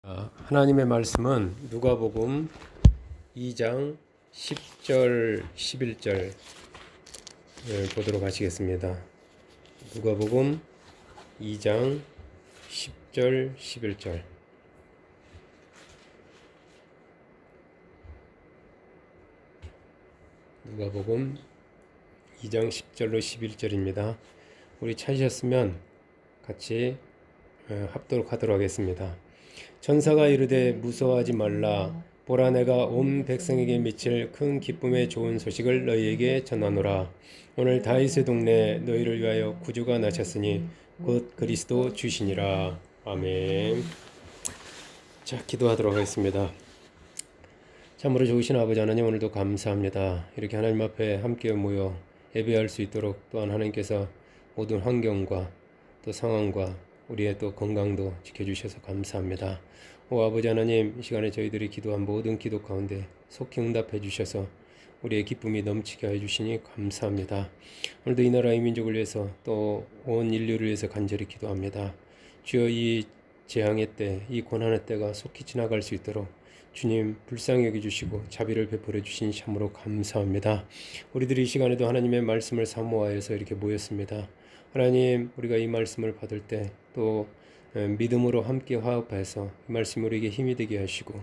하나님의 말씀은 누가복음 2장 10절 11절 보도록 하시겠습니다. 누가복음 2장 10절 11절. 누가복음 2장 10절로 11절입니다. 우리 찾으셨으면 같이 합독 하도록 하겠습니다. 천사가 이르되 무서워하지 말라. 보라, 내가 온 백성에게 미칠 큰 기쁨의 좋은 소식을 너희에게 전하노라. 오늘 다윗의 동네에 너희를 위하여 구주가 나셨으니 곧 그리스도 주시니라. 아멘. 자, 기도하도록 하겠습니다. 참으로 좋으신 아버지 하나님, 오늘도 감사합니다. 이렇게 하나님 앞에 함께 모여 예배할 수 있도록 또한 하나님께서 모든 환경과 또 상황과 우리의 또 건강도 지켜주셔서 감사합니다. 오 아버지 하나님, 이 시간에 저희들이 기도한 모든 기도 가운데 속히 응답해 주셔서 우리의 기쁨이 넘치게 해주시니 감사합니다. 오늘도 이 나라의 민족을 위해서 또 온 인류를 위해서 간절히 기도합니다. 주여, 이 재앙의 때, 이 고난의 때가 속히 지나갈 수 있도록 주님 불쌍히 여겨주시고 자비를 베풀어 주신 참으로 감사합니다. 우리들이 이 시간에도 하나님의 말씀을 사모하여서 이렇게 모였습니다. 하나님, 우리가 이 말씀을 받을 때 또 믿음으로 함께 화합해서 이 말씀이 우리에게 힘이 되게 하시고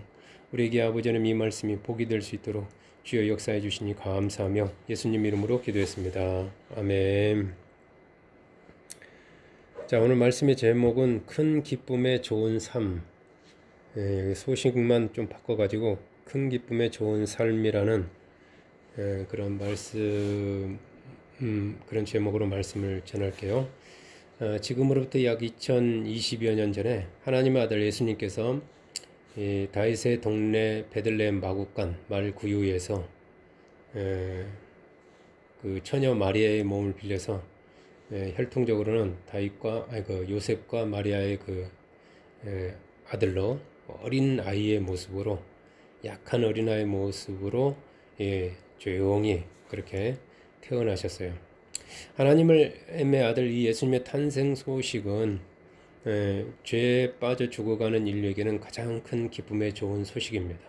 우리에게 아버지 하나님 이 말씀이 복이 될 수 있도록 주여 역사해 주시니 감사하며 예수님 이름으로 기도했습니다. 아멘. 자, 오늘 말씀의 제목은 큰 기쁨의 좋은 삶. 여기 소식만 좀 바꿔가지고 큰 기쁨의 좋은 삶이라는 그런 말씀, 그런 제목으로 말씀을 전할게요. 지금으로부터 약 2020여 년 전에 하나님의 아들 예수님께서 다윗의 동네 베들레헴 마국간 말 구유에서 그 처녀 마리아의 몸을 빌려서 혈통적으로는 요셉과 마리아의 그 아들로 어린 아이의 모습으로, 약한 어린 아이의 모습으로 조용히 그렇게 태어나셨어요. 하나님의 아들 이 예수님의 탄생 소식은 죄에 빠져 죽어가는 인류에게는 가장 큰 기쁨의 좋은 소식입니다.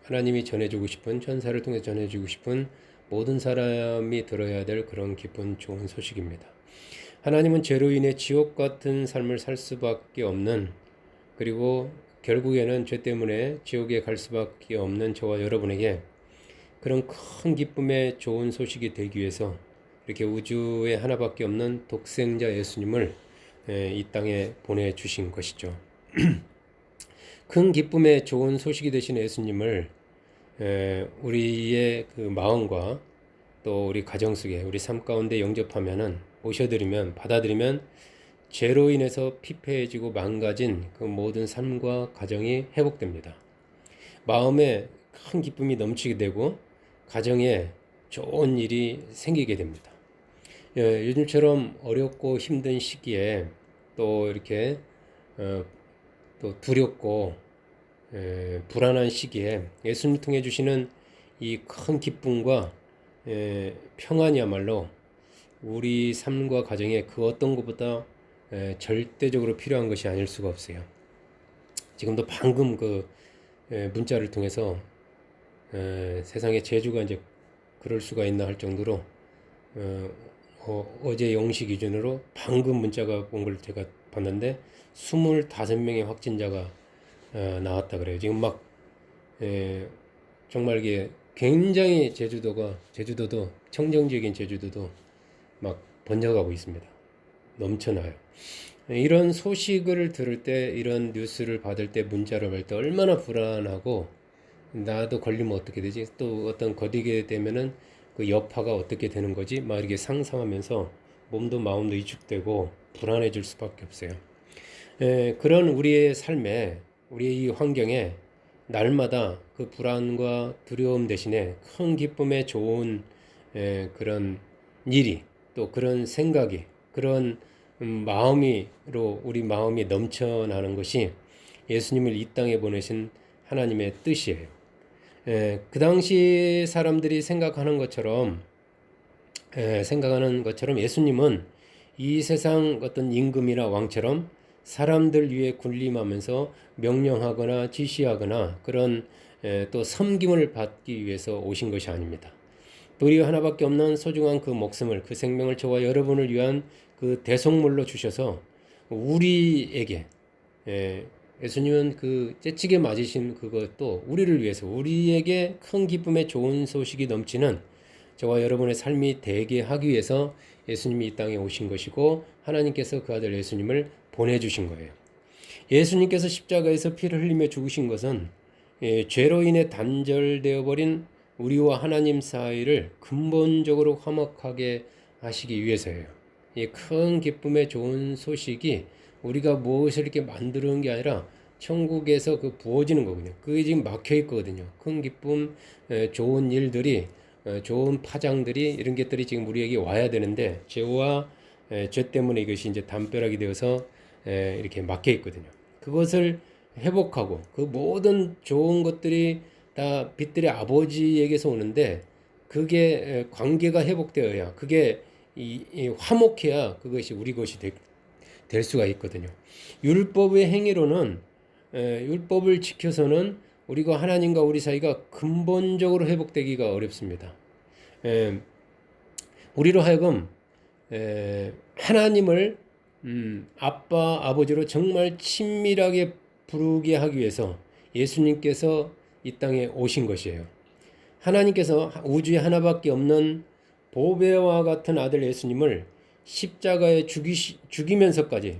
하나님이 전해주고 싶은, 천사를 통해 전해주고 싶은 모든 사람이 들어야 될 그런 기쁜 좋은 소식입니다. 하나님은 죄로 인해 지옥 같은 삶을 살 수밖에 없는, 그리고 결국에는 죄 때문에 지옥에 갈 수밖에 없는 저와 여러분에게 그런 큰 기쁨의 좋은 소식이 되기 위해서 이렇게 우주에 하나밖에 없는 독생자 예수님을 이 땅에 보내주신 것이죠. 큰 기쁨의 좋은 소식이 되신 예수님을 우리의 그 마음과 또 우리 가정 속에, 우리 삶 가운데 영접하면은, 모셔드리면, 받아들이면 죄로 인해서 피폐해지고 망가진 그 모든 삶과 가정이 회복됩니다. 마음에 큰 기쁨이 넘치게 되고 가정에 좋은 일이 생기게 됩니다. 요즘처럼 어렵고 힘든 시기에 또 이렇게 또 두렵고 불안한 시기에 예수님 통해 주시는 이 큰 기쁨과 평안이야말로 우리 삶과 가정에 그 어떤 것보다 절대적으로 필요한 것이 아닐 수가 없어요. 지금도 방금 그 문자를 통해서 세상에 재주가 이제 그럴 수가 있나 할 정도로 어제 0시 기준으로 방금 문자가 온 걸 제가 봤는데 25명의 확진자가 나왔다 그래요. 지금 막 정말 이게 굉장히 제주도도 청정지역인 제주도도 막 번져가고 있습니다. 넘쳐나요. 이런 소식을 들을 때, 이런 뉴스를 받을 때, 문자를 받을 때 얼마나 불안하고, 나도 걸리면 어떻게 되지? 또 어떤 거리게 되면은 그 여파가 어떻게 되는 거지? 막 이렇게 상상하면서 몸도 마음도 위축되고 불안해질 수밖에 없어요. 그런 우리의 삶에, 우리의 이 환경에 날마다 그 불안과 두려움 대신에 큰 기쁨의 좋은 그런 일이, 또 그런 생각이, 그런 마음으로 우리 마음이 넘쳐나는 것이 예수님을 이 땅에 보내신 하나님의 뜻이에요. 그 당시 사람들이 생각하는 것처럼 예수님은 이 세상 어떤 임금이나 왕처럼 사람들 위에 군림하면서 명령하거나 지시하거나 그런 또 섬김을 받기 위해서 오신 것이 아닙니다. 도리어 하나밖에 없는 소중한 그 목숨을, 그 생명을 저와 여러분을 위한 그 대속물로 주셔서 우리에게, 예수님은 그 째찌게 맞으신 그것도 우리를 위해서, 우리에게 큰 기쁨의 좋은 소식이 넘치는 저와 여러분의 삶이 되게 하기 위해서 예수님이 이 땅에 오신 것이고, 하나님께서 그 아들 예수님을 보내주신 거예요. 예수님께서 십자가에서 피를 흘리며 죽으신 것은 죄로 인해 단절되어 버린 우리와 하나님 사이를 근본적으로 화목하게 하시기 위해서예요. 이 큰 기쁨의 좋은 소식이 우리가 무엇을 이렇게 만드는 게 아니라 천국에서 그 부어지는 거거든요. 그게 지금 막혀 있거든요. 큰 기쁨, 좋은 일들이, 좋은 파장들이, 이런 것들이 지금 우리에게 와야 되는데, 죄와 죄 때문에 이것이 이제 담벼락이 되어서 이렇게 막혀 있거든요. 그것을 회복하고 그 모든 좋은 것들이 다 빛들의 아버지에게서 오는데, 그게 관계가 회복되어야, 그게 이 화목해야 그것이 우리 것이 될 수가 있거든요. 율법의 행위로는, 율법을 지켜서는 우리가 하나님과 우리 사이가 근본적으로 회복되기가 어렵습니다. 우리로 하여금 하나님을 아빠, 아버지로 정말 친밀하게 부르게 하기 위해서 예수님께서 이 땅에 오신 것이에요. 하나님께서 우주에 하나밖에 없는 보배와 같은 아들 예수님을 십자가에 죽이면서까지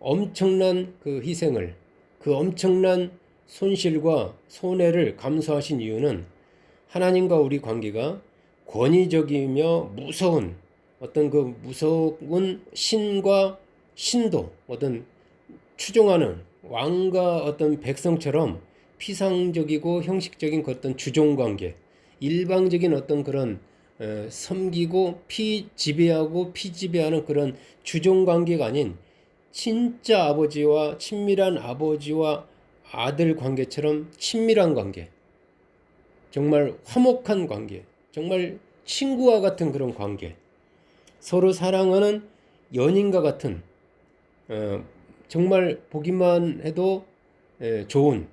엄청난 그 희생을, 그 엄청난 손실과 손해를 감수하신 이유는 하나님과 우리 관계가 권위적이며 무서운, 어떤 그 무서운 신과 신도, 어떤 추종하는 왕과 어떤 백성처럼 피상적이고 형식적인 그 어떤 주종관계, 일방적인 어떤 그런 섬기고 피지배하고 피지배하는 그런 주종관계가 아닌 진짜 아버지와, 친밀한 아버지와 아들 관계처럼 친밀한 관계, 정말 화목한 관계, 정말 친구와 같은 그런 관계, 서로 사랑하는 연인과 같은, 정말 보기만 해도 좋은,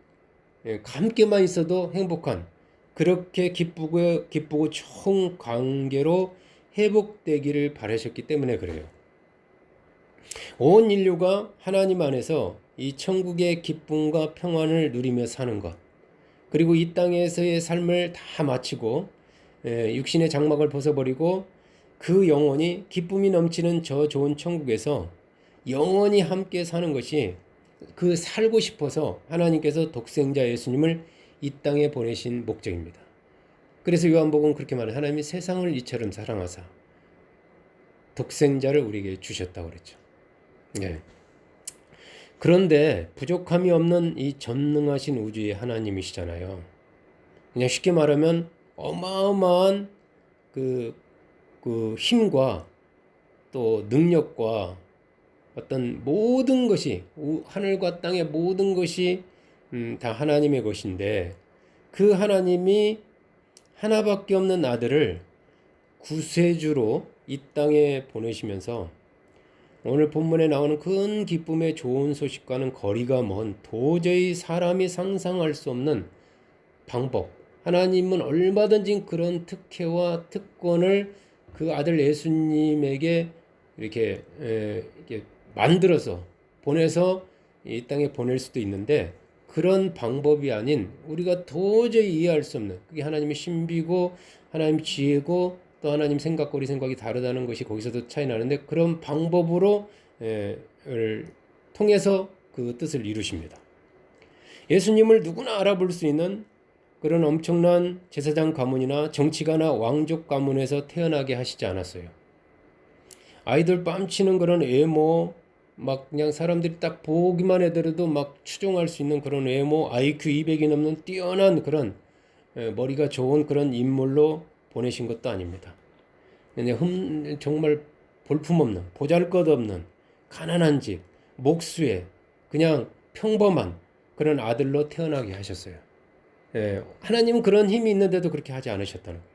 함께만 있어도 행복한, 그렇게 기쁘고 좋은 관계로 회복되기를 바라셨기 때문에 그래요. 온 인류가 하나님 안에서 이 천국의 기쁨과 평안을 누리며 사는 것, 그리고 이 땅에서의 삶을 다 마치고 육신의 장막을 벗어버리고 그 영혼이 기쁨이 넘치는 저 좋은 천국에서 영원히 함께 사는 것이, 그 살고 싶어서 하나님께서 독생자 예수님을 이 땅에 보내신 목적입니다. 그래서 요한복음 그렇게 말해요. 하나님이 세상을 이처럼 사랑하사 독생자를 우리에게 주셨다고 그랬죠. 네. 그런데 부족함이 없는 이 전능하신 우주의 하나님이시잖아요. 그냥 쉽게 말하면 어마어마한 그 힘과 또 능력과 어떤 모든 것이, 하늘과 땅의 모든 것이 다 하나님의 것인데, 그 하나님이 하나밖에 없는 아들을 구세주로 이 땅에 보내시면서 오늘 본문에 나오는 큰 기쁨의 좋은 소식과는 거리가 먼, 도저히 사람이 상상할 수 없는 방법, 하나님은 얼마든지 그런 특혜와 특권을 그 아들 예수님에게 이렇게 만들어서 보내서 이 땅에 보낼 수도 있는데, 그런 방법이 아닌, 우리가 도저히 이해할 수 없는, 그게 하나님의 신비고 하나님의 지혜고 또 하나님 생각과 우리 생각이 다르다는 것이 거기서도 차이 나는데, 그런 방법으로 통해서 그 뜻을 이루십니다. 예수님을 누구나 알아볼 수 있는 그런 엄청난 제사장 가문이나 정치가나 왕족 가문에서 태어나게 하시지 않았어요. 아이들 뺨치는 그런 외모, 막 그냥 사람들이 딱 보기만 해더라도 막 추종할 수 있는 그런 외모, IQ 200이 넘는 뛰어난 그런 머리가 좋은 그런 인물로 보내신 것도 아닙니다. 그냥 정말 볼품없는, 보잘것없는 가난한 집, 목수의 그냥 평범한 그런 아들로 태어나게 하셨어요. 하나님은 그런 힘이 있는데도 그렇게 하지 않으셨다는 거예요.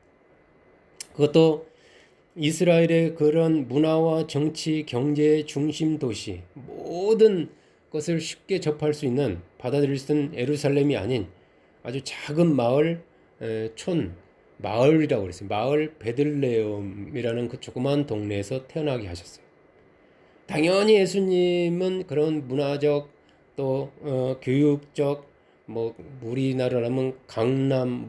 그것도 이스라엘의 그런 문화와 정치, 경제의 중심 도시, 모든 것을 쉽게 접할 수 있는, 받아들일 수 있는 예루살렘이 아닌 아주 작은 마을, 촌, 마을이라고 그랬어요. 마을 베들레헴이라는 그 조그만 동네에서 태어나게 하셨어요. 당연히 예수님은 그런 문화적 또 교육적, 뭐 우리나라라면 강남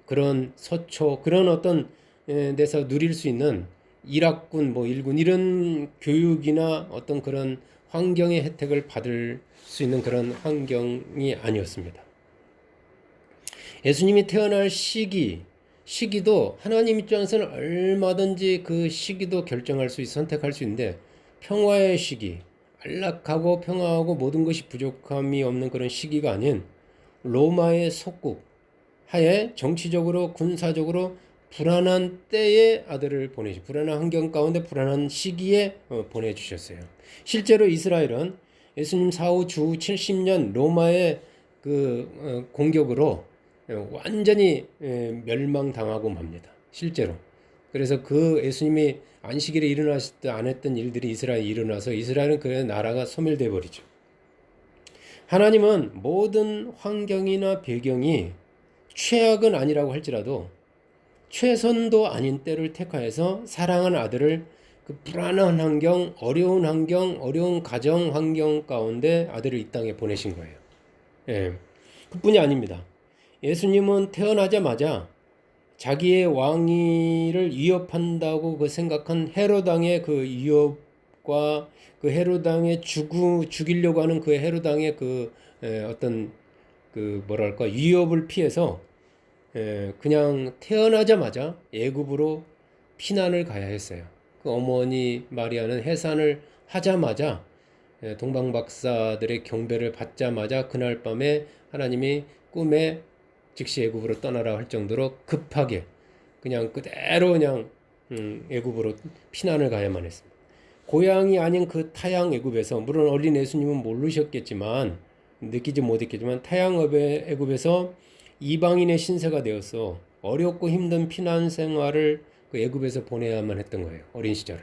그런 서초 그런 어떤 데서 누릴 수 있는 일학군 뭐 일군 이런 교육이나 어떤 그런 환경의 혜택을 받을 수 있는 그런 환경이 아니었습니다. 예수님이 태어날 시기도 하나님 입장에서는 얼마든지 그 시기도 결정할 수 있어 선택할 수 있는데, 평화의 시기, 안락하고 평화하고 모든 것이 부족함이 없는 그런 시기가 아닌 로마의 속국 하에 정치적으로 군사적으로 불안한 때에 아들을 불안한 환경 가운데 불안한 시기에 보내주셨어요. 실제로 이스라엘은 예수님 사후 주 70년 로마의 그 공격으로 완전히 멸망당하고 맙니다. 실제로. 그래서 그 예수님이 안식일에 일어나실 때 안 했던 일들이 이스라엘에 일어나서 이스라엘은 그 나라가 소멸돼 버리죠. 하나님은 모든 환경이나 배경이 최악은 아니라고 할지라도 최선도 아닌 때를 택하여서 사랑하는 아들을 그 불안한 환경, 어려운 가정 환경 가운데 아들을 이 땅에 보내신 거예요. 예. 그뿐이 아닙니다. 예수님은 태어나자마자 자기의 왕위를 위협한다고 그 생각한 헤롯왕의 그 위협과 그 헤롯왕의 죽이려고 하는 그 헤롯왕의 그 어떤 그 뭐랄까 위협을 피해서 그냥 태어나자마자 애굽으로 피난을 가야 했어요. 그 어머니 마리아는 해산을 하자마자 동방 박사들의 경배를 받자마자 그날 밤에 하나님이 꿈에 즉시 애굽으로 떠나라 할 정도로 급하게 그냥 그대로 그냥 애굽으로 피난을 가야만 했습니다. 고향이 아닌 그 타양 애굽에서, 물론 어린 예수님은 모르셨겠지만 느끼지 못했겠지만 타양 애굽에서 이방인의 신세가 되어서 어렵고 힘든 피난 생활을 그 애굽에서 보내야만 했던 거예요. 어린 시절을.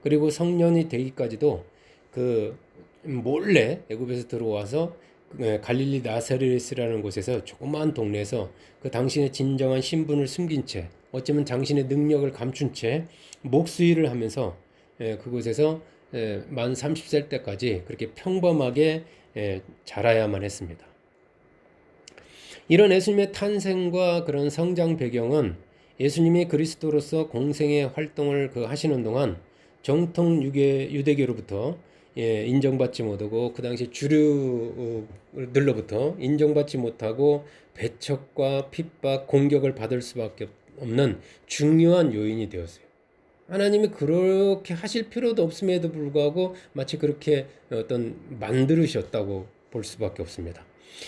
그리고 성년이 되기까지도 그 몰래 애굽에서 들어와서 갈릴리 나사렛이라는 곳에서 조그마한 동네에서 그 당신의 진정한 신분을 숨긴 채, 어쩌면 당신의 능력을 감춘 채 목수일을 하면서 그곳에서 만 30살 때까지 그렇게 평범하게 자라야만 했습니다. 이런 예수님의 탄생과 그런 성장 배경은 예수님이 그리스도로서 공생의 활동을 하시는 동안 정통 유대교로부터 인정받지 못하고 그 당시 주류들로부터 인정받지 못하고 배척과 핍박, 공격을 받을 수밖에 없는 중요한 요인이 되었어요. 하나님이 그렇게 하실 필요도 없음에도 불구하고 마치 그렇게 어떤 만들으셨다고 볼 수밖에 없습니다.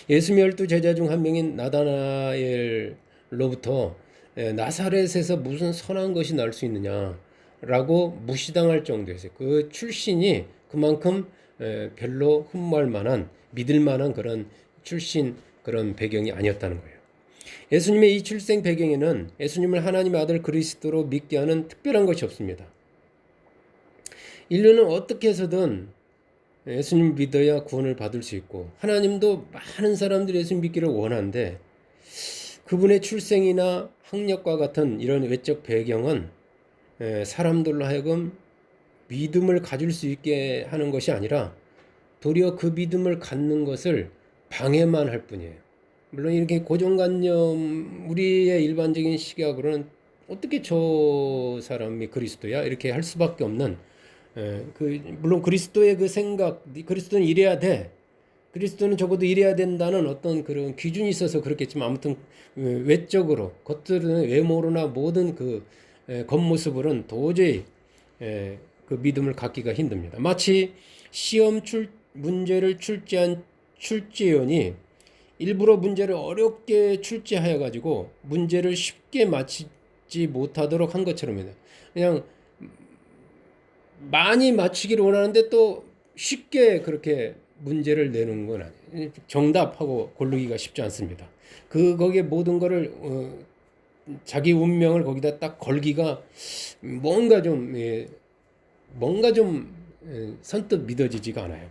예수님의 12제자 중 한 명인 나다나엘로부터 나사렛에서 무슨 선한 것이 날 수 있느냐라고 무시당할 정도였어요. 그 출신이 그만큼 별로 흠모할 만한, 믿을 만한 그런 출신, 그런 배경이 아니었다는 거예요. 예수님의 이 출생 배경에는 예수님을 하나님의 아들 그리스도로 믿게 하는 특별한 것이 없습니다. 인류는 어떻게 해서든 예수님 믿어야 구원을 받을 수 있고, 하나님도 많은 사람들이 예수님 믿기를 원하는데 그분의 출생이나 학력과 같은 이런 외적 배경은 사람들로 하여금 믿음을 가질 수 있게 하는 것이 아니라 도리어 그 믿음을 갖는 것을 방해만 할 뿐이에요. 물론 이렇게 고정관념, 우리의 일반적인 시각으로는 어떻게 저 사람이 그리스도야? 이렇게 할 수밖에 없는, 물론 그리스도의 그 생각, 그리스도는 이래야 돼, 그리스도는 적어도 이래야 된다는 어떤 그런 기준이 있어서 그렇겠지만, 아무튼 외적으로, 겉으로는 외모로나 모든 그 겉모습으로는 도저히 그 믿음을 갖기가 힘듭니다. 마치 시험 문제를 출제한 출제원이 일부러 문제를 어렵게 출제하여 가지고 문제를 쉽게 맞히지 못하도록 한 것처럼입니다. 그냥 많이 맞히기를 원하는데 또 쉽게 그렇게 문제를 내는 건 아니에요. 정답하고 고르기가 쉽지 않습니다. 거기에 모든 거를 자기 운명을 거기다 딱 걸기가 뭔가 좀 선뜻 믿어지지가 않아요.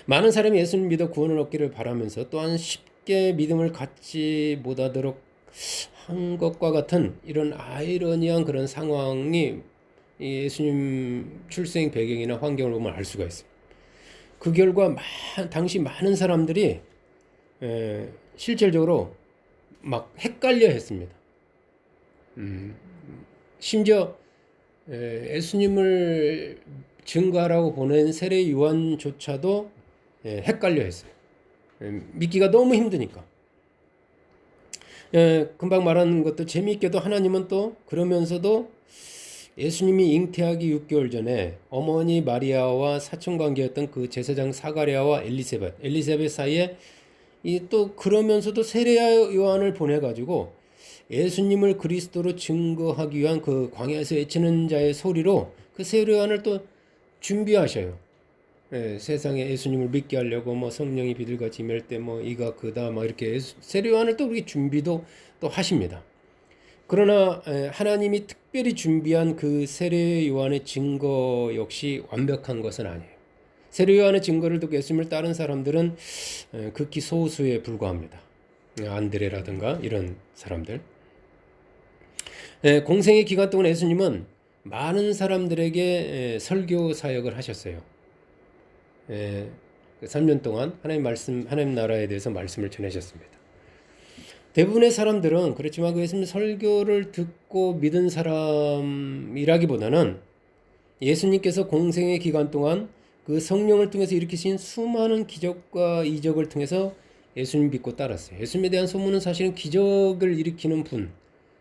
많은 사람이 예수님 믿어 구원을 얻기를 바라면서 또한 쉽게 믿음을 갖지 못하도록 한 것과 같은 이런 아이러니한 그런 상황이 예수님 출생 배경이나 환경을 보면 알 수가 있어요. 그 결과 당시 많은 사람들이 실질적으로 막 헷갈려 했습니다. 심지어 예수님을 증거하라고 보낸 세례 요한조차도 헷갈려 했어요. 믿기가 너무 힘드니까. 금방 말한 것도 재미있게도 하나님은 또 그러면서도 예수님이 잉태하기 6개월 전에 어머니 마리아와 사촌관계였던 그 제사장 사가랴와 엘리사벳 사이에 또 그러면서도 세례 요한을 보내가지고 예수님을 그리스도로 증거하기 위한 그 광야에서 외치는 자의 소리로 그 세례 요한을 또 준비하셔요. 세상에 예수님을 믿게 하려고 뭐 성령이 비둘같이 임할 때 뭐 이가 그다 막 이렇게 세례 요한을 또 우리 준비도 또 하십니다. 그러나 하나님이 특별히 준비한 그 세례 요한의 증거 역시 완벽한 것은 아니에요. 세례 요한의 증거를 듣고 예수님을 따른 사람들은 극히 소수에 불과합니다. 안드레라든가 이런 사람들. 공생의 기간 동안 예수님은 많은 사람들에게 설교 사역을 하셨어요. 3년 동안 하나님 나라에 대해서 말씀을 전하셨습니다. 대부분의 사람들은 그렇지만 그 예수님 설교를 듣고 믿은 사람이라기보다는 예수님께서 공생의 기간 동안 그 성령을 통해서 일으키신 수많은 기적과 이적을 통해서 예수님 믿고 따랐어요. 예수님에 대한 소문은 사실은 기적을 일으키는 분,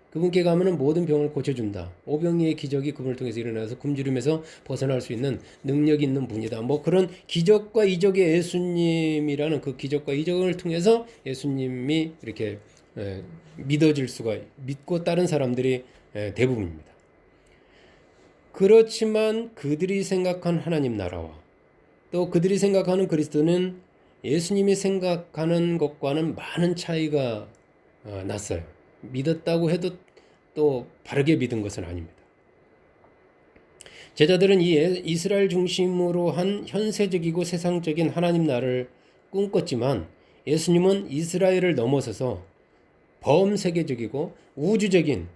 그분께 가면은 모든 병을 고쳐준다. 오병이의 기적이 그분을 통해서 일어나서 굶주림에서 벗어날 수 있는 능력 있는 분이다. 뭐 그런 기적과 이적의 예수님이라는 그 기적과 이적을 통해서 예수님이 이렇게 믿어질 수가 믿고 따른 사람들이 대부분입니다. 그렇지만 그들이 생각한 하나님 나라와 또 그들이 생각하는 그리스도는 예수님이 생각하는 것과는 많은 차이가 났어요. 믿었다고 해도 또 바르게 믿은 것은 아닙니다. 제자들은 이 이스라엘 중심으로 한 현세적이고 세상적인 하나님 나라를 꿈꿨지만 예수님은 이스라엘을 넘어서서 범세계적이고 우주적인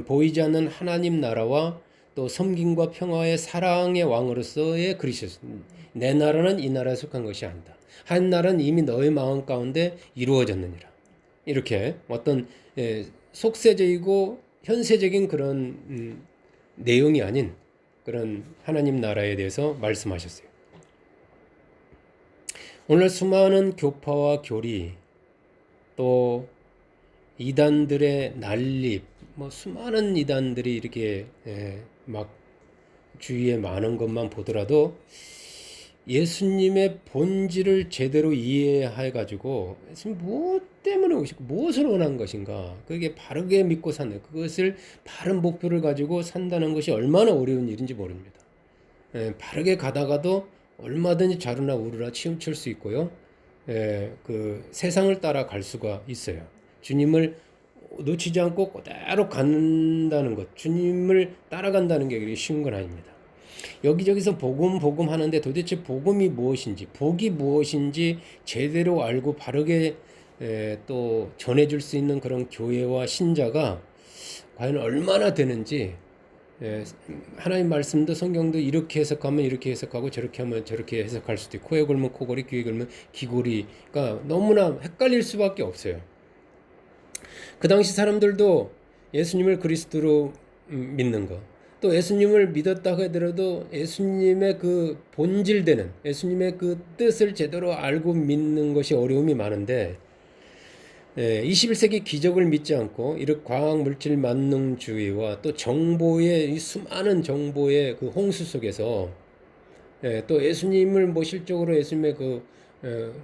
보이지 않는 하나님 나라와 또 섬김과 평화의 사랑의 왕으로서의 그리스도였습니다. 내 나라는 이 나라에 속한 것이 아니다. 한 나라는 이미 너의 마음 가운데 이루어졌느니라. 이렇게 어떤 속세적이고 현세적인 그런 내용이 아닌 그런 하나님 나라에 대해서 말씀하셨어요. 오늘 수많은 교파와 교리 또 이단들의 난립, 뭐 수많은 이단들이 이렇게 막 주위에 많은 것만 보더라도 예수님의 본질을 제대로 이해해 가지고 예수님 무엇 때문에 오시고 무엇을 원한 것인가, 그게 바르게 믿고 사는 그것을 바른 목표를 가지고 산다는 것이 얼마나 어려운 일인지 모릅니다. 바르게 가다가도 얼마든지 좌루나 우루나 치우칠 수 있고요. 그 세상을 따라갈 수가 있어요. 주님을 놓치지 않고 그대로 간다는 것, 주님을 따라간다는 게 쉬운 건 아닙니다. 여기저기서 복음 하는데 도대체 복음이 무엇인지, 복이 무엇인지 제대로 알고 바르게 또 전해줄 수 있는 그런 교회와 신자가 과연 얼마나 되는지, 하나님 말씀도 성경도 이렇게 해석하면 이렇게 해석하고 저렇게 하면 저렇게 해석할 수도 있고, 코에 걸면 코골이, 귀에 걸면 귀골이가 너무나 헷갈릴 수밖에 없어요. 그 당시 사람들도 예수님을 그리스도로 믿는 것, 또 예수님을 믿었다고 하더라도 예수님의 그 본질되는 예수님의 그 뜻을 제대로 알고 믿는 것이 어려움이 많은데, 21세기 기적을 믿지 않고 이런 과학 물질 만능주의와 또 정보의 이 수많은 정보의 그 홍수 속에서 또 예수님을 뭐 실적으로 예수님의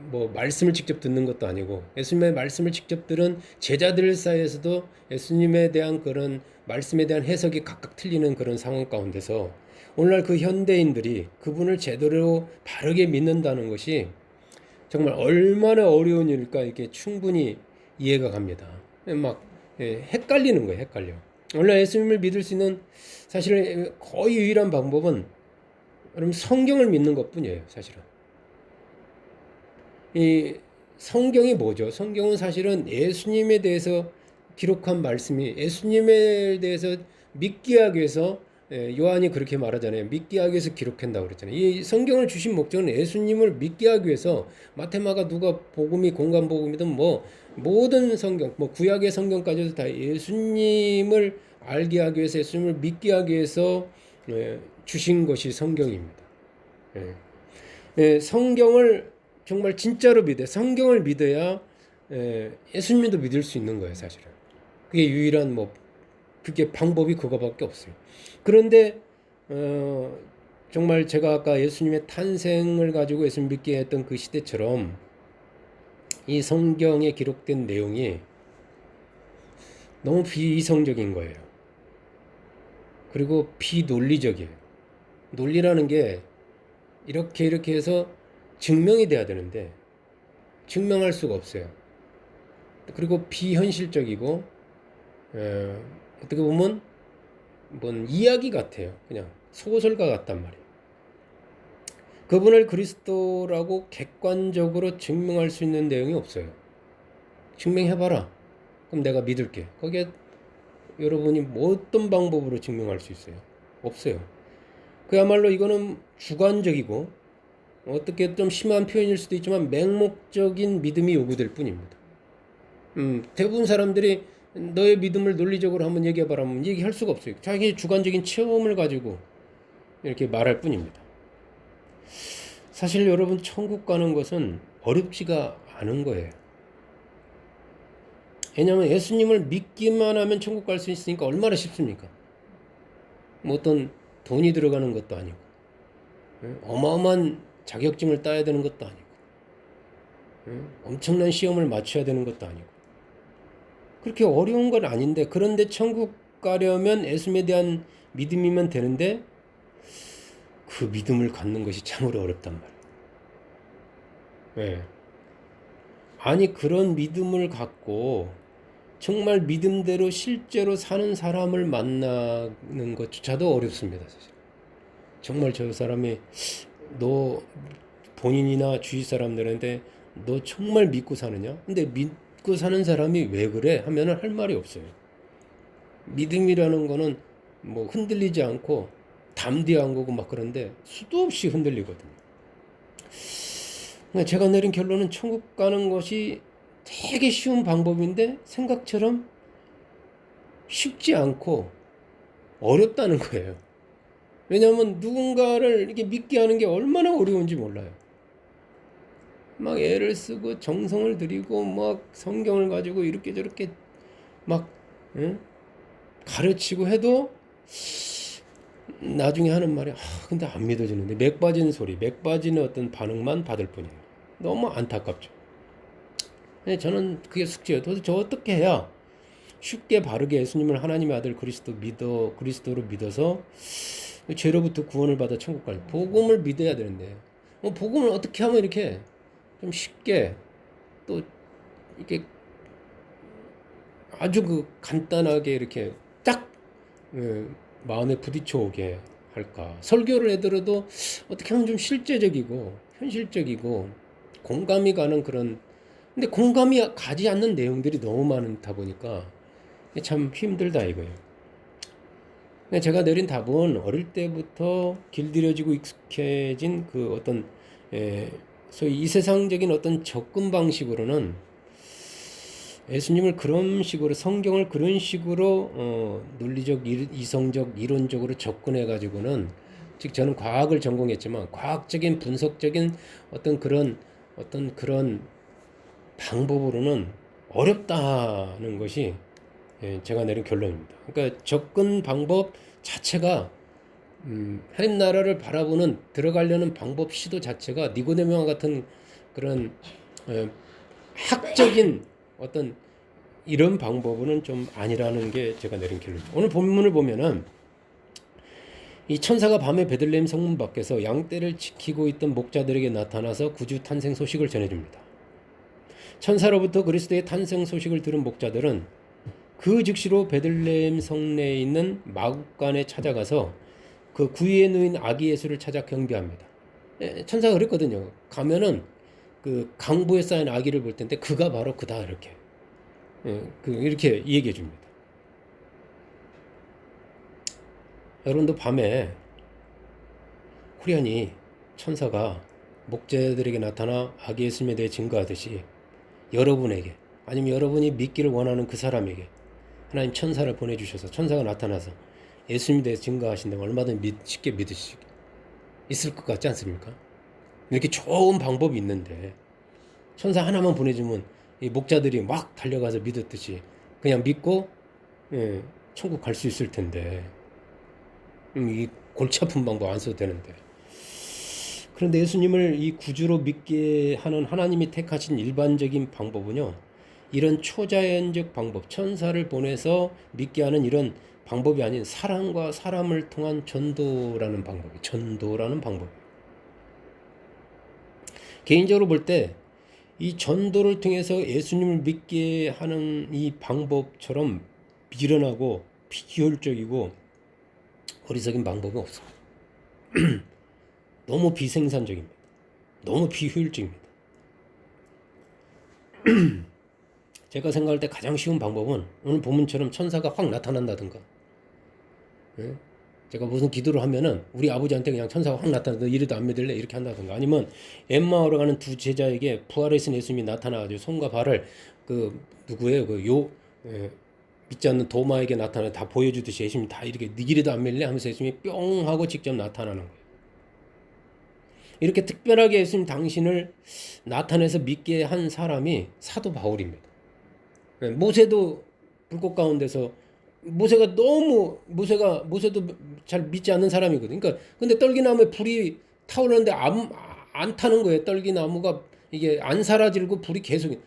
뭐 말씀을 직접 듣는 것도 아니고, 예수님의 말씀을 직접 들은 제자들 사이에서도 예수님에 대한 그런 말씀에 대한 해석이 각각 틀리는 그런 상황 가운데서 오늘날 그 현대인들이 그분을 제대로 바르게 믿는다는 것이 정말 얼마나 어려운 일일까, 이렇게 충분히 이해가 갑니다. 막 헷갈리는 거예요. 헷갈려. 오늘 예수님을 믿을 수 있는 사실은 거의 유일한 방법은 여러분 성경을 믿는 것뿐이에요. 사실은 이 성경이 뭐죠? 성경은 사실은 예수님에 대해서 기록한 말씀이 예수님에 대해서 믿게 하기 위해서 요한이 그렇게 말하잖아요. 믿게 하기 위해서 기록한다고 그랬잖아요. 이 성경을 주신 목적은 예수님을 믿게 하기 위해서 마태마가 누가 복음이 공간 복음이든 뭐 모든 성경 뭐 구약의 성경까지도 다 예수님을 알게 하기 위해서 예수님을 믿게 하기 위해서 주신 것이 성경입니다. 성경을 정말 진짜로 믿어요. 성경을 믿어야 예수님도 믿을 수 있는 거예요, 사실은. 그게 유일한 그게 방법이 그거밖에 없어요. 그런데 정말 제가 아까 예수님의 탄생을 가지고 예수님 믿게 했던 그 시대처럼 이 성경에 기록된 내용이 너무 비이성적인 거예요. 그리고 비논리적이에요. 논리라는 게 이렇게 해서 증명이 돼야 되는데 증명할 수가 없어요. 그리고 비현실적이고 어떻게 보면 뭔 이야기 같아요. 그냥 소설가 같단 말이에요. 그분을 그리스도라고 객관적으로 증명할 수 있는 내용이 없어요. 증명해봐라. 그럼 내가 믿을게. 거기에 여러분이 어떤 방법으로 증명할 수 있어요? 없어요. 그야말로 이거는 주관적이고 어떻게 좀 심한 표현일 수도 있지만 맹목적인 믿음이 요구될 뿐입니다. 대부분 사람들이 너의 믿음을 논리적으로 한번 얘기해봐라 하면 얘기할 수가 없어요. 자기의 주관적인 체험을 가지고 이렇게 말할 뿐입니다. 사실 여러분 천국 가는 것은 어렵지가 않은 거예요. 왜냐하면 예수님을 믿기만 하면 천국 갈 수 있으니까 얼마나 쉽습니까? 뭐 어떤 돈이 들어가는 것도 아니고 어마어마한 자격증을 따야 되는 것도 아니고 엄청난 시험을 맞춰야 되는 것도 아니고 그렇게 어려운 건 아닌데 그런데 천국 가려면 예수님에 대한 믿음이면 되는데 그 믿음을 갖는 것이 참으로 어렵단 말이에요. 네. 아니 그런 믿음을 갖고 정말 믿음대로 실제로 사는 사람을 만나는 것조차도 어렵습니다. 사실. 정말 저 사람이 너 본인이나 주위 사람들한테 너 정말 믿고 사느냐? 근데 믿고 사는 사람이 왜 그래? 하면은 할 말이 없어요. 믿음이라는 거는 뭐 흔들리지 않고 담대한 거고 막 그런데 수도 없이 흔들리거든요. 제가 내린 결론은 천국 가는 것이 되게 쉬운 방법인데 생각처럼 쉽지 않고 어렵다는 거예요. 왜냐하면 누군가를 이렇게 믿게 하는 게 얼마나 어려운지 몰라요. 막 애를 쓰고 정성을 들이고 막 성경을 가지고 이렇게 저렇게 막 가르치고 해도 나중에 하는 말이 근데 안 믿어지는데 맥 빠진 소리, 맥 빠지는 어떤 반응만 받을 뿐이에요. 너무 안타깝죠. 저는 그게 숙제예요. 도대체 저 어떻게 해야 쉽게 바르게 예수님을 하나님의 아들 그리스도로 믿어서 죄로부터 구원을 받아 천국 갈 복음을 믿어야 되는데 복음을 어떻게 하면 이렇게 좀 쉽게 또 이렇게 아주 간단하게 이렇게 딱 마음에 부딪혀 오게 할까? 설교를 해더라도 어떻게 하면 좀 실제적이고 현실적이고 공감이 가는 그런 근데 공감이 가지 않는 내용들이 너무 많다 보니까 참 힘들다 이거예요. 제가 내린 답은 어릴 때부터 길들여지고 익숙해진 그 어떤 소위 이 세상적인 어떤 접근 방식으로는 예수님을 그런 식으로 성경을 그런 식으로 논리적 이성적 이론적으로 접근해 가지고는 즉 저는 과학을 전공했지만 과학적인 분석적인 어떤 그런 방법으로는 어렵다는 것이 제가 내린 결론입니다. 그러니까 접근 방법 자체가 하나님 나라를 바라보는 들어가려는 방법 시도 자체가 니고데모와 같은 그런 학적인 어떤 이런 방법은 좀 아니라는 게 제가 내린 결론입니다. 오늘 본문을 보면은 이 천사가 밤에 베들레헴 성문 밖에서 양떼를 지키고 있던 목자들에게 나타나서 구주 탄생 소식을 전해줍니다. 천사로부터 그리스도의 탄생 소식을 들은 목자들은 그 즉시로 베들레헴 성내에 있는 마구간에 찾아가서 그 구유에 누인 아기 예수를 찾아 경배합니다. 천사가 그랬거든요. 가면은 그 강부에 쌓인 아기를 볼 텐데 그가 바로 그다 이렇게 이렇게 얘기해 줍니다. 여러분도 밤에 후련히 천사가 목자들에게 나타나 아기 예수님에 대해 증거하듯이 여러분에게 아니면 여러분이 믿기를 원하는 그 사람에게 하나님 천사를 보내주셔서 천사가 나타나서 예수님에 대해 증거하신다면 얼마든지 쉽게 믿을 수 있을 것 같지 않습니까? 이렇게 좋은 방법이 있는데 천사 하나만 보내주면 이 목자들이 막 달려가서 믿었듯이 그냥 믿고 천국 갈 수 있을 텐데 이 골치 아픈 방법 안 써도 되는데 그런데 예수님을 이 구주로 믿게 하는 하나님이 택하신 일반적인 방법은요 이런 초자연적 방법 천사를 보내서 믿게 하는 이런 방법이 아닌 사람과 사람을 통한 전도라는 방법 개인적으로 볼 때 이 전도를 통해서 예수님을 믿게 하는 이 방법처럼 미련하고 비효율적이고 어리석인 방법은 없습니다. 너무 비생산적입니다. 너무 비효율적입니다. 제가 생각할 때 가장 쉬운 방법은 오늘 본문처럼 천사가 확 나타난다든가 제가 무슨 기도를 하면은 우리 아버지한테 그냥 천사가 확 나타나서 이래도 안 믿을래 이렇게 한다든가 아니면 엠마오로 가는 두 제자에게 부활하신 예수님이 나타나가지고 손과 발을 그 누구예요 믿지 않는 도마에게 나타나 다 보여주듯이 예수님이 다 이렇게 이래도 안 믿을래 하면서 예수님이 뿅 하고 직접 나타나는 거예요. 이렇게 특별하게 예수님 당신을 나타내서 믿게 한 사람이 사도 바울입니다. 모세도 불꽃 가운데서 모세도 잘 믿지 않는 사람이거든요. 그러니까 근데 떨기나무에 불이 타오르는데 안 타는 거예요. 떨기나무가 이게 안 사라지고 불이 계속.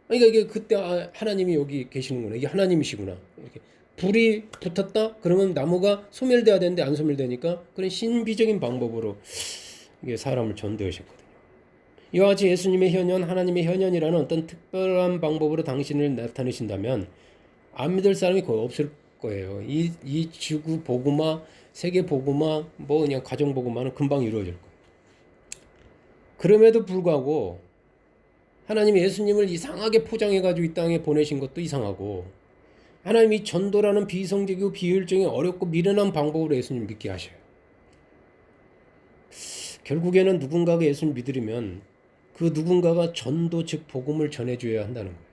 그러니까 이게 그때 하나님이 여기 계시는구나. 이게 하나님이시구나. 이렇게 불이 붙었다. 그러면 나무가 소멸돼야 되는데 안 소멸되니까 그런 신비적인 방법으로 이게 사람을 전도하셨거든요. 이와 같이 예수님의 현현, 하나님의 현현이라는 어떤 특별한 방법으로 당신을 나타내신다면 안 믿을 사람이 거의 없을 거예요. 이 지구 복음화, 세계 복음화, 뭐 그냥 가정 복음화는 금방 이루어질 거예요. 그럼에도 불구하고 하나님이 예수님을 이상하게 포장해가지고 이 땅에 보내신 것도 이상하고 하나님이 전도라는 비성적이고 비효율적인 어렵고 미련한 방법으로 예수님 믿게 하셔요. 결국에는 누군가가 예수님 믿으려면 그 누군가가 전도 즉 복음을 전해줘야 한다는 거예요.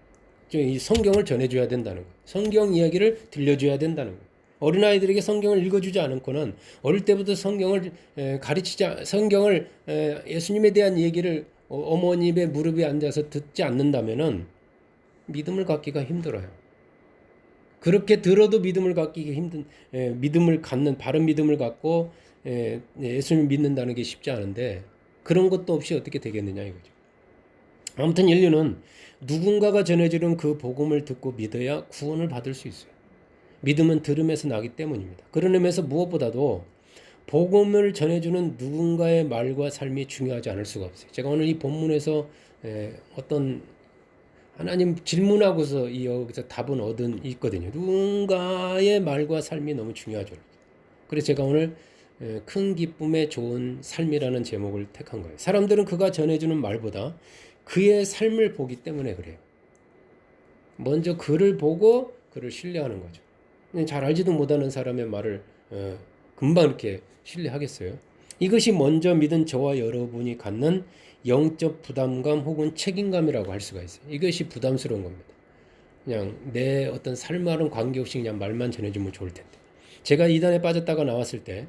이 성경을 전해줘야 된다는 거예요. 성경 이야기를 들려줘야 된다는 거예요. 어린아이들에게 성경을 읽어주지 않고는 어릴 때부터 성경을 성경을 예수님에 대한 얘기를 어머님의 무릎에 앉아서 듣지 않는다면은 믿음을 갖기가 힘들어요. 그렇게 들어도 믿음을 갖기가 힘든 바른 믿음을 갖고 예수님 믿는다는 게 쉽지 않은데 그런 것도 없이 어떻게 되겠느냐 이거죠. 아무튼 인류는 누군가가 전해주는 그 복음을 듣고 믿어야 구원을 받을 수 있어요. 믿음은 들음에서 나기 때문입니다. 그런 의미에서 무엇보다도 복음을 전해주는 누군가의 말과 삶이 중요하지 않을 수가 없어요. 제가 오늘 이 본문에서 어떤 하나님 질문하고서 여기서 답은 얻은 있거든요. 누군가의 말과 삶이 너무 중요하죠. 그래서 제가 오늘 큰 기쁨에 좋은 삶이라는 제목을 택한 거예요. 사람들은 그가 전해주는 말보다 그의 삶을 보기 때문에 그래요. 먼저 그를 보고 그를 신뢰하는 거죠. 잘 알지도 못하는 사람의 말을 금방 이렇게 신뢰하겠어요? 이것이 먼저 믿은 저와 여러분이 갖는 영적 부담감 혹은 책임감이라고 할 수가 있어요. 이것이 부담스러운 겁니다. 그냥 내 어떤 삶과는 관계없이 그냥 말만 전해주면 좋을 텐데. 제가 이단에 빠졌다가 나왔을 때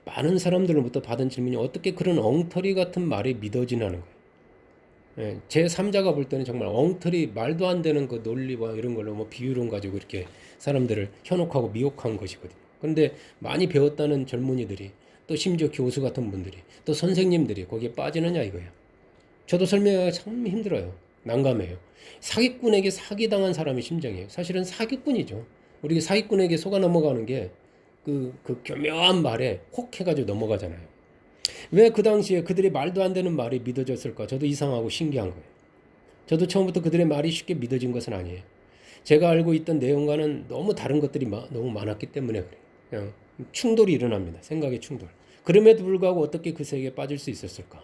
많은 사람들로부터 받은 질문이 어떻게 그런 엉터리 같은 말이 믿어지냐는 거예요. 제 3자가 볼 때는 정말 엉터리 말도 안 되는 그 논리와 이런 걸로 뭐 비유론 가지고 이렇게 사람들을 현혹하고 미혹한 것이거든요. 그런데 많이 배웠다는 젊은이들이 또 심지어 교수 같은 분들이 또 선생님들이 거기에 빠지느냐 이거예요. 저도 설명하기가 참 힘들어요. 난감해요. 사기꾼에게 사기당한 사람의 심정이에요. 사실은 사기꾼이죠. 우리 사기꾼에게 속아 넘어가는 게 그 교묘한 말에 혹 해가지고 넘어가잖아요. 왜 그 당시에 그들의 말도 안 되는 말이 믿어졌을까? 저도 이상하고 신기한 거예요. 저도 처음부터 그들의 말이 쉽게 믿어진 것은 아니에요. 제가 알고 있던 내용과는 너무 다른 것들이 너무 많았기 때문에 그래요. 그냥 충돌이 일어납니다. 생각의 충돌. 그럼에도 불구하고 어떻게 그 세계에 빠질 수 있었을까?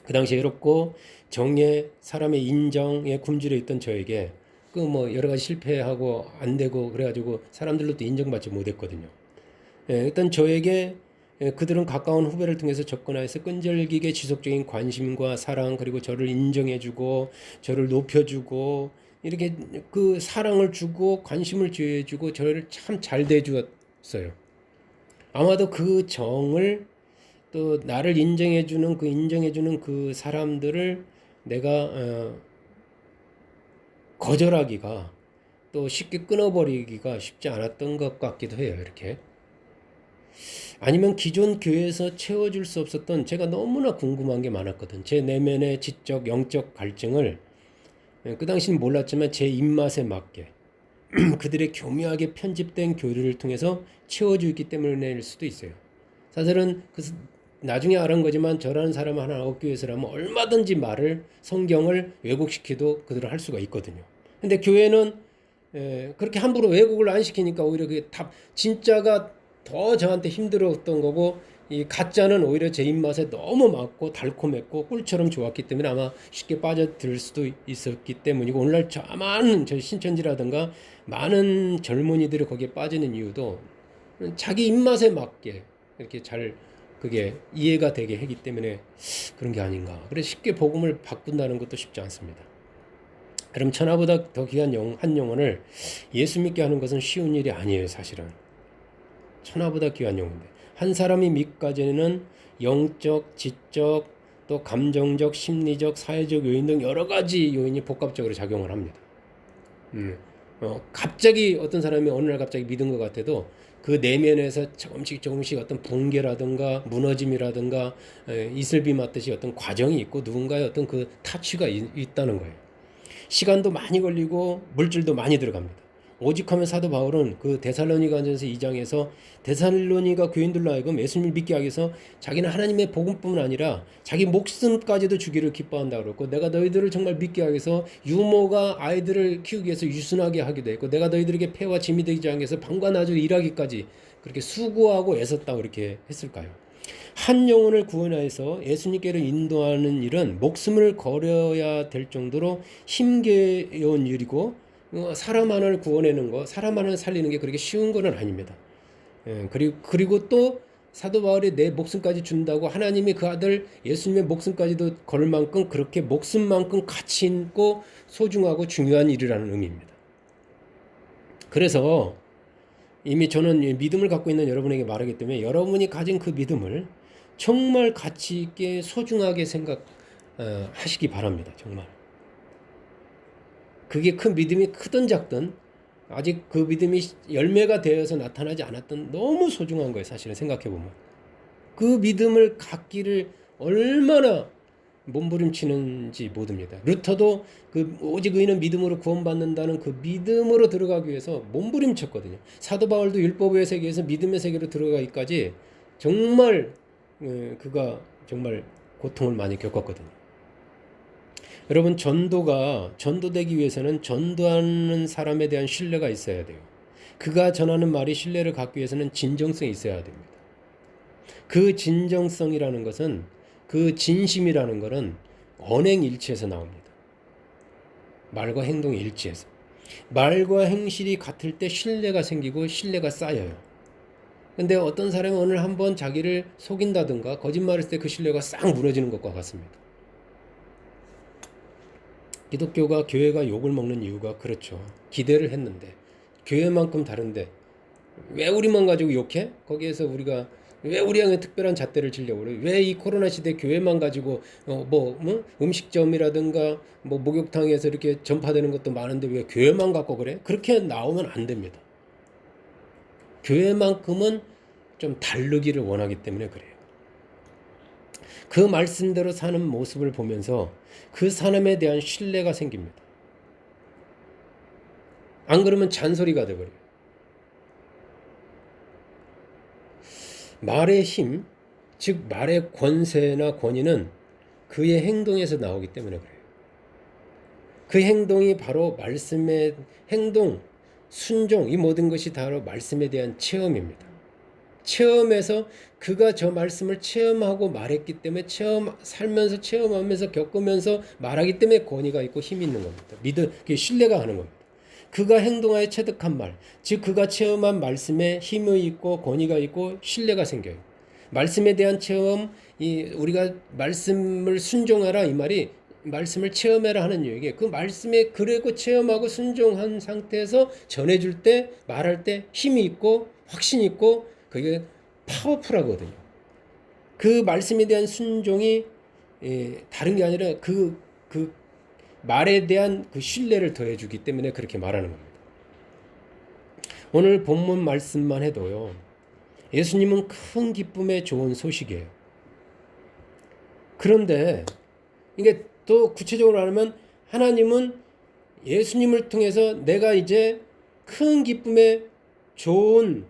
그 당시에 외롭고 정의 사람의 인정에 굶주려 있던 저에게 그 뭐 여러 가지 실패하고 안 되고 그래가지고 사람들로도 인정받지 못했거든요. 일단 저에게 그들은 가까운 후배를 통해서 접근하여서 끈질기게 지속적인 관심과 사랑 그리고 저를 인정해주고 저를 높여주고 이렇게 그 사랑을 주고 관심을 주어주고 저를 참 잘 대해주었어요. 아마도 그 정을 또 나를 인정해주는 그 인정해주는 그 사람들을 내가 거절하기가 또 쉽게 끊어버리기가 쉽지 않았던 것 같기도 해요. 이렇게. 아니면 기존 교회에서 채워줄 수 없었던 제가 너무나 궁금한 게 많았거든. 제 내면의 지적, 영적 갈증을 그 당시는 몰랐지만 제 입맛에 맞게 그들의 교묘하게 편집된 교리를 통해서 채워주기 때문일 수도 있어요. 사실은 나중에 알은 거지만 저라는 사람 하나 얻기 위해서라면 얼마든지 말을 성경을 왜곡시키도 그들을 할 수가 있거든요. 근데 교회는 그렇게 함부로 왜곡을 안 시키니까 오히려 그게 진짜가 더 저한테 힘들었던 거고 이 가짜는 오히려 제 입맛에 너무 맞고 달콤했고 꿀처럼 좋았기 때문에 아마 쉽게 빠져들 수도 있었기 때문이고 오늘날 많은 저 신천지라든가 많은 젊은이들이 거기에 빠지는 이유도 자기 입맛에 맞게 이렇게 잘 그게 이해가 되게 하기 때문에 그런 게 아닌가. 그래서 쉽게 복음을 바꾼다는 것도 쉽지 않습니다. 그럼 천하보다 더 귀한 한 영혼을 예수 믿게 하는 것은 쉬운 일이 아니에요, 사실은. 천하보다 귀한 영혼인데 한 사람이 믿기까지는 영적, 지적, 또 감정적, 심리적, 사회적 요인 등 여러 가지 요인이 복합적으로 작용을 합니다. 갑자기 어떤 사람이 어느 날 갑자기 믿은 것 같아도 그 내면에서 조금씩 어떤 붕괴라든가 무너짐이라든가 이슬비 맞듯이 어떤 과정이 있고 누군가의 어떤 그 타취가 있다는 거예요. 시간도 많이 걸리고 물질도 많이 들어갑니다. 오직하면 사도 바울은 그 데살로니가전서 2장에서 데살로니가 교인들로 하여금 예수님을 믿게 하기 위해서 자기는 하나님의 복음뿐 아니라 자기 목숨까지도 주기를 기뻐한다 그랬고 내가 너희들을 정말 믿게 하기 위해서 유모가 아이들을 키우기 위해서 유순하게 하기도 했고 내가 너희들에게 폐와 짐이 되지 않게 해서 밤과 낮으로 일하기까지 그렇게 수고하고 애썼다고 이렇게 했을까요? 한 영혼을 구원하여서 예수님께로 인도하는 일은 목숨을 걸어야 될 정도로 힘겨운 일이고 사람 하나를 구원하는 거, 사람 하나를 살리는 게 그렇게 쉬운 건 아닙니다. 그리고 또 사도 바울이 내 목숨까지 준다고 하나님이 그 아들 예수님의 목숨까지도 걸 만큼 그렇게 목숨만큼 가치 있고 소중하고 중요한 일이라는 의미입니다. 그래서 이미 저는 믿음을 갖고 있는 여러분에게 말하기 때문에 여러분이 가진 그 믿음을 정말 가치 있게 소중하게 생각하시기 바랍니다. 정말. 그게 큰 믿음이 크든 작든 아직 그 믿음이 열매가 되어서 나타나지 않았던 너무 소중한 거예요. 사실은 생각해보면. 그 믿음을 갖기를 얼마나 몸부림치는지 모릅니다. 루터도 그 오직 의인은 믿음으로 구원받는다는 그 믿음으로 들어가기 위해서 몸부림쳤거든요. 사도 바울도 율법의 세계에서 믿음의 세계로 들어가기까지 정말 그가 정말 고통을 많이 겪었거든요. 여러분 전도되기 위해서는 전도하는 사람에 대한 신뢰가 있어야 돼요. 그가 전하는 말이 신뢰를 갖기 위해서는 진정성이 있어야 됩니다. 그 진정성이라는 것은 그 진심이라는 것은 언행일치에서 나옵니다. 말과 행동의 일치에서. 말과 행실이 같을 때 신뢰가 생기고 신뢰가 쌓여요. 근데 어떤 사람이 오늘 한번 자기를 속인다든가 거짓말을 했을 때 그 신뢰가 싹 무너지는 것과 같습니다. 기독교가 교회가 욕을 먹는 이유가 그렇죠. 기대를 했는데 교회만큼 다른데 왜 우리만 가지고 욕해? 거기에서 우리가 왜 우리에게 특별한 잣대를 치려고 그래? 왜 이 코로나 시대 교회만 가지고 음식점이라든가 목욕탕에서 이렇게 전파되는 것도 많은데 왜 교회만 갖고 그래? 그렇게 나오면 안 됩니다. 교회만큼은 좀 다르기를 원하기 때문에 그래요. 그 말씀대로 사는 모습을 보면서 그 사람에 대한 신뢰가 생깁니다. 안 그러면 잔소리가 돼버려요. 말의 힘, 즉 말의 권세나 권위는 그의 행동에서 나오기 때문에 그래요. 그 행동이 바로 말씀의 행동, 순종, 이 모든 것이 바로 말씀에 대한 체험입니다. 체험해서 그가 저 말씀을 체험하고 말했기 때문에 살면서 체험하면서 겪으면서 말하기 때문에 권위가 있고 힘이 있는 겁니다. 그게 신뢰가 가는 겁니다. 그가 행동하여 체득한 말, 즉 그가 체험한 말씀에 힘이 있고 권위가 있고 신뢰가 생겨요. 말씀에 대한 체험, 우리가 말씀을 순종하라 이 말이 말씀을 체험해라 하는 얘기예요. 그 말씀에 그래고 체험하고 순종한 상태에서 전해줄 때 말할 때 힘이 있고 확신이 있고 그게 파워풀하거든요. 그 말씀에 대한 순종이 다른 게 아니라 그 말에 대한 그 신뢰를 더해주기 때문에 그렇게 말하는 겁니다. 오늘 본문 말씀만 해도요. 예수님은 큰 기쁨의 좋은 소식이에요. 그런데 이게 또 구체적으로 말하면 하나님은 예수님을 통해서 내가 이제 큰 기쁨의 좋은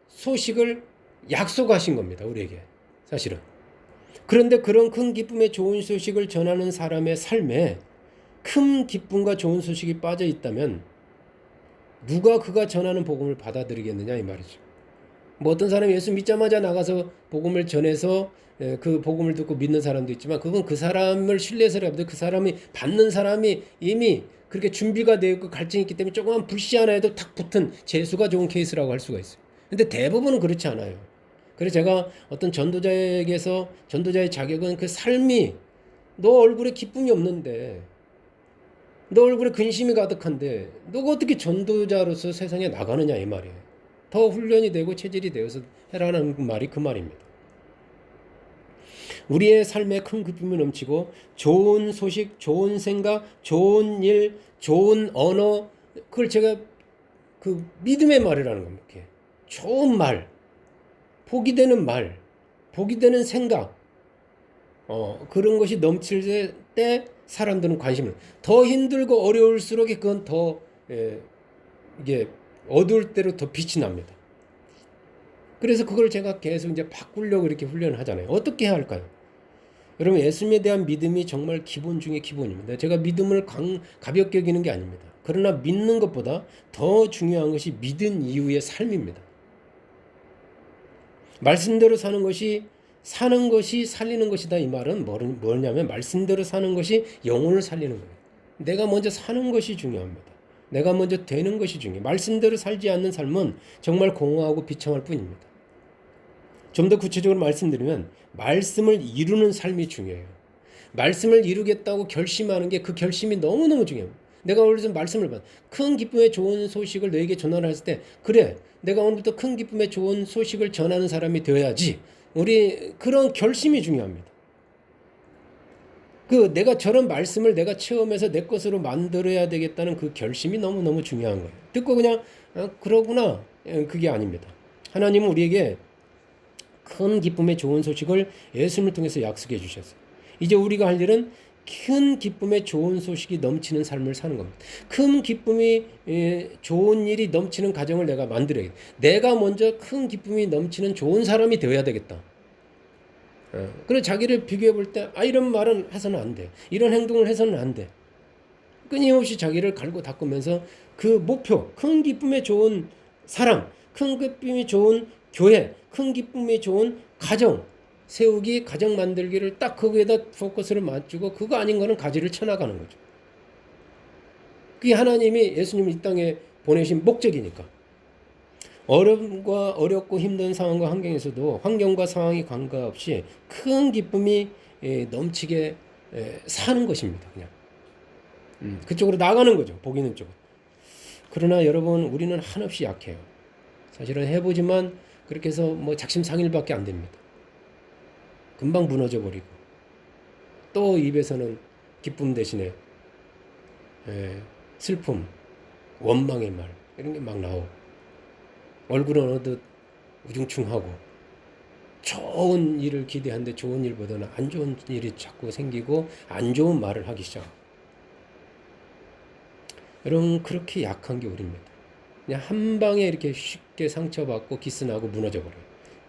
소식을 약속하신 겁니다. 우리에게 사실은. 그런데 그런 큰 기쁨의 좋은 소식을 전하는 사람의 삶에 큰 기쁨과 좋은 소식이 빠져 있다면 누가 그가 전하는 복음을 받아들이겠느냐 이 말이죠. 뭐 어떤 사람이 예수 믿자마자 나가서 복음을 전해서 그 복음을 듣고 믿는 사람도 있지만 그건 그 사람을 신뢰해서라도 그 사람이 받는 사람이 이미 그렇게 준비가 되어 있고 갈증이 있기 때문에 조금만 불씨 하나 해도 탁 붙은 재수가 좋은 케이스라고 할 수가 있어요. 근데 대부분은 그렇지 않아요. 그래서 제가 어떤 전도자에게서 전도자의 자격은 그 삶이 너 얼굴에 기쁨이 없는데 너 얼굴에 근심이 가득한데 너가 어떻게 전도자로서 세상에 나가느냐 이 말이에요. 더 훈련이 되고 체질이 되어서 해라는 말이 그 말입니다. 우리의 삶에 큰 기쁨이 넘치고 좋은 소식, 좋은 생각, 좋은 일, 좋은 언어 그걸 제가 그 믿음의 말이라는 겁니다. 좋은 말, 복이 되는 말, 복이 되는 생각 그런 것이 넘칠 때 사람들은 관심을 더 힘들고 어려울수록 그건 더 이게 어두울 대로 더 빛이 납니다. 그래서 그걸 제가 계속 이제 바꾸려고 이렇게 훈련을 하잖아요. 어떻게 해야 할까요? 여러분 예수님에 대한 믿음이 정말 기본 중에 기본입니다. 제가 믿음을 가볍게 여기는 게 아닙니다. 그러나 믿는 것보다 더 중요한 것이 믿은 이후의 삶입니다. 말씀대로 사는 것이 살리는 것이다 이 말은 뭐냐면 말씀대로 사는 것이 영혼을 살리는 거예요. 내가 먼저 사는 것이 중요합니다. 내가 먼저 되는 것이 중요해요. 말씀대로 살지 않는 삶은 정말 공허하고 비참할 뿐입니다. 좀 더 구체적으로 말씀드리면 말씀을 이루는 삶이 중요해요. 말씀을 이루겠다고 결심하는 게 그 결심이 너무너무 중요해요. 내가 오늘부터 말씀을 받아 큰 기쁨의 좋은 소식을 너에게 전하했을 때 그래 내가 오늘부터 큰 기쁨의 좋은 소식을 전하는 사람이 되어야지 우리 그런 결심이 중요합니다. 내가 저런 말씀을 내가 체험해서 내 것으로 만들어야 되겠다는 그 결심이 너무너무 중요한 거예요. 듣고 그냥 그러구나 그게 아닙니다. 하나님은 우리에게 큰 기쁨의 좋은 소식을 예수님을 통해서 약속해 주셨어요. 이제 우리가 할 일은 큰 기쁨의 좋은 소식이 넘치는 삶을 사는 겁니다. 큰 기쁨이 좋은 일이 넘치는 가정을 내가 만들어야겠다. 내가 먼저 큰 기쁨이 넘치는 좋은 사람이 되어야 되겠다. 그래서 자기를 비교해 볼 때 이런 말은 해서는 안 돼. 이런 행동을 해서는 안 돼. 끊임없이 자기를 갈고 닦으면서 그 목표, 큰 기쁨의 좋은 사람, 큰 기쁨이 좋은 교회, 큰 기쁨이 좋은 가정 세우기, 가정 만들기를 딱 거기에다 포커스를 맞추고 그거 아닌 거는 가지를 쳐나가는 거죠. 그게 하나님이 예수님을 이 땅에 보내신 목적이니까. 어렵고 힘든 상황과 환경에서도 환경과 상황이 관계없이 큰 기쁨이 넘치게 사는 것입니다. 그냥 그쪽으로 나가는 거죠. 복 있는 쪽으로. 그러나 여러분 우리는 한없이 약해요. 사실은 해보지만 그렇게 해서 뭐 작심삼일밖에 안 됩니다. 금방 무너져 버리고 또 입에서는 기쁨 대신에 슬픔, 원망의 말 이런 게 막 나오고 얼굴은 어느덧 우중충하고 좋은 일을 기대하는데 좋은 일보다는 안 좋은 일이 자꾸 생기고 안 좋은 말을 하기 시작하고 여러분 그렇게 약한 게 우리입니다. 그냥 한 방에 이렇게 쉽게 상처받고 기스나고 무너져 버려요.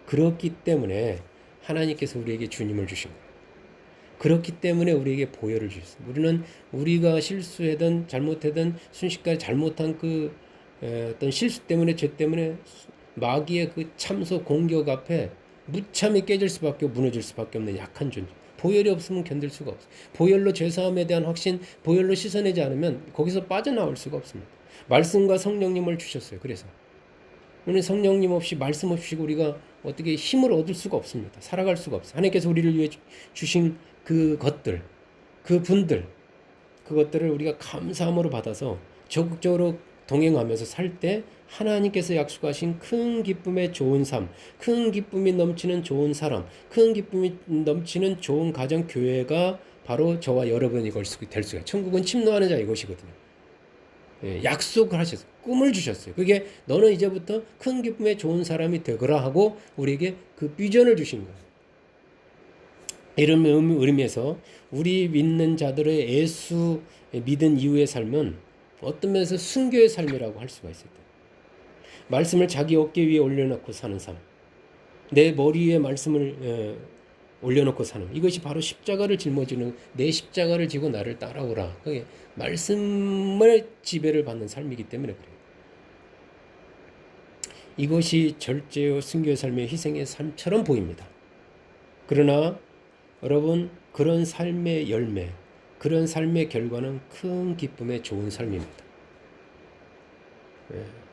그렇기 때문에 하나님께서 우리에게 주님을 주신 거예요. 그렇기 때문에 우리에게 보혈을 주셨어요. 우리는 우리가 실수하든 잘못하든 순식간에 잘못한 어떤 실수 때문에 죄 때문에 마귀의 그 참소 공격 앞에 무참히 깨질 수밖에 무너질 수밖에 없는 약한 존재. 보혈이 없으면 견딜 수가 없어요. 보혈로 죄사함에 대한 확신, 보혈로 씻어내지 않으면 거기서 빠져나올 수가 없습니다. 말씀과 성령님을 주셨어요. 그래서 오늘 성령님 없이 말씀 없이 우리가 어떻게 힘을 얻을 수가 없습니다. 살아갈 수가 없어요. 하나님께서 우리를 위해 주신 그 것들, 그 분들, 그것들을 우리가 감사함으로 받아서 적극적으로 동행하면서 살 때 하나님께서 약속하신 큰 기쁨의 좋은 삶, 큰 기쁨이 넘치는 좋은 사람, 큰 기쁨이 넘치는 좋은 가정 교회가 바로 저와 여러분이 될 수가. 천국은 침노하는 자 이것이거든요. 예, 약속을 하셨어요. 꿈을 주셨어요. 그게 너는 이제부터 큰 기쁨의 좋은 사람이 되거라 하고 우리에게 그 비전을 주신 거예요. 이런 의미에서 우리 믿는 자들의 예수 믿은 이후의 삶은 어떤 면에서 순교의 삶이라고 할 수가 있을 때 말씀을 자기 어깨 위에 올려놓고 사는 삶, 내 머리 위에 말씀을 올려놓고 사는, 이것이 바로 십자가를 짊어지는, 내 십자가를 지고 나를 따라오라. 그게 말씀을 지배를 받는 삶이기 때문에 그래요. 이것이 절제요 순교의 삶의 희생의 삶처럼 보입니다. 그러나 여러분, 그런 삶의 열매, 그런 삶의 결과는 큰 기쁨의 좋은 삶입니다.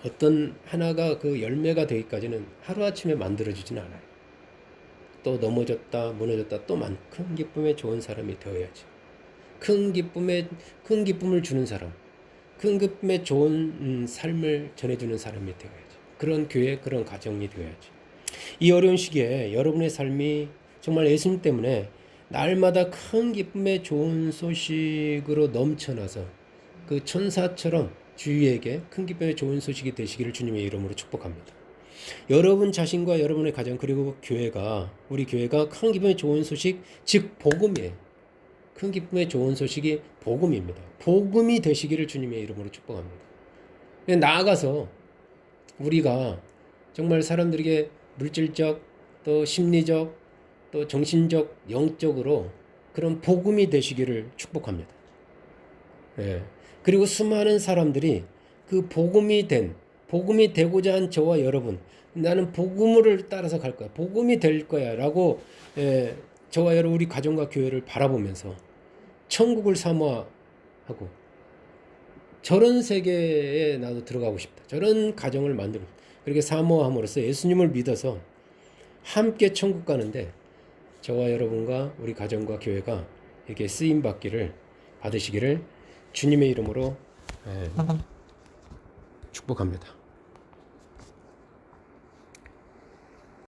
어떤 하나가 그 열매가 되기까지는 하루아침에 만들어지지는 않아요. 또 넘어졌다, 무너졌다, 또 큰 기쁨의 좋은 사람이 되어야지. 큰 기쁨을 주는 사람, 큰 기쁨의 좋은 삶을 전해주는 사람이 되어야지. 그런 교회, 그런 가정이 되어야지. 이 어려운 시기에 여러분의 삶이 정말 예수님 때문에 날마다 큰 기쁨의 좋은 소식으로 넘쳐나서 그 천사처럼 주위에게 큰 기쁨의 좋은 소식이 되시기를 주님의 이름으로 축복합니다. 여러분 자신과 여러분의 가정 그리고 우리 교회가 큰 기쁨의 좋은 소식, 즉 복음이에요. 큰 기쁨의 좋은 소식이 복음입니다. 복음이 되시기를 주님의 이름으로 축복합니다. 나아가서 우리가 정말 사람들에게 물질적, 또 심리적, 또 정신적, 영적으로 그런 복음이 되시기를 축복합니다. 예. 그리고 수많은 사람들이 그 복음이 되고자 한 저와 여러분, 나는 복음을 따라서 갈 거야, 복음이 될 거야 라고 저와 여러분 우리 가정과 교회를 바라보면서 천국을 사모하고 저런 세계에 나도 들어가고 싶다, 저런 가정을 만들고 그렇게 사모함으로써 예수님을 믿어서 함께 천국 가는데 저와 여러분과 우리 가정과 교회가 이렇게 쓰임 받으시기를 주님의 이름으로 축복합니다.